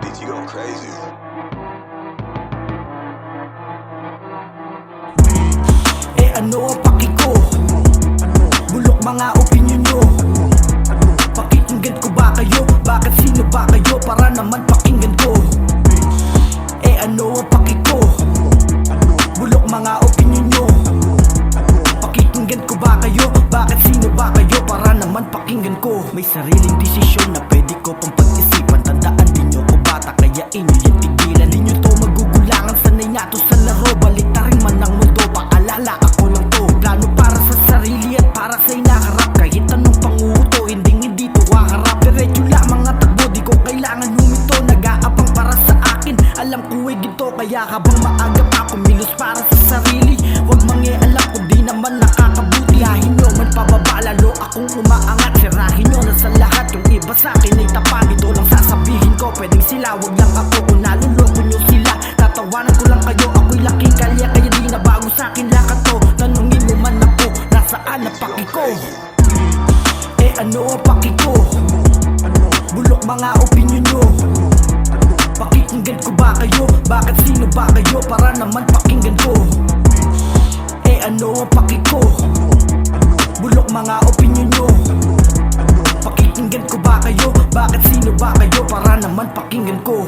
beats, you going crazy. Ano ang paki ko? Bulok mga opinyon nyo. Pakikinggan ko ba kayo? Bakit sino ba kayo? Para naman pakinggan ko. Ano ang paki ko? Bulok mga opinyon nyo. Pakikinggan ko ba kayo? Bakit sino ba kayo? Para naman pakinggan ko. May sariling desisyon na pwede ko pang pag-isipan. Tandaan din nyo ko bata, kaya inyo yan tigilan. Di nyo to magugulangan, sanay nga to sa laro. Baliktarin man ang mundo, paalala ako lang to. Plano para sa sarili at para sa inaharap. Kahit anong panguto, hindi to haharap. Diretso lamang at takbo, di ko kailangan humito. Nag-aabang para sa akin, alam ko ay ginto. Kaya habang maaga pa kumilos para sa sarili, huwag mangialam kung di naman nakakabuti. Hahin nyo man pababa, lalo akong umaangat. Sirahin nyo na sa lahat, yung iba sa akin ay tapat. Ito lang sasabihin ko, pwedeng sila, wag lang ako. Kung naluloko nyo sila, tatawanan ko lang kayo. Ako'y laking kalya, kaya di na bago sa akin lakat to. Tanungin mo man ako, nasaan ang paki ko? Ano ang paki ko? Bulok mga opinyon nyo. Pakikinggan ko ba kayo? Bakit sino ba kayo? Para naman pakinggan ko. Ano ang paki ko? Bulok mga opinyon nyo. Pakikinggan ko ba kayo? Bakit sino ba kayo? Para naman pakinggan ko.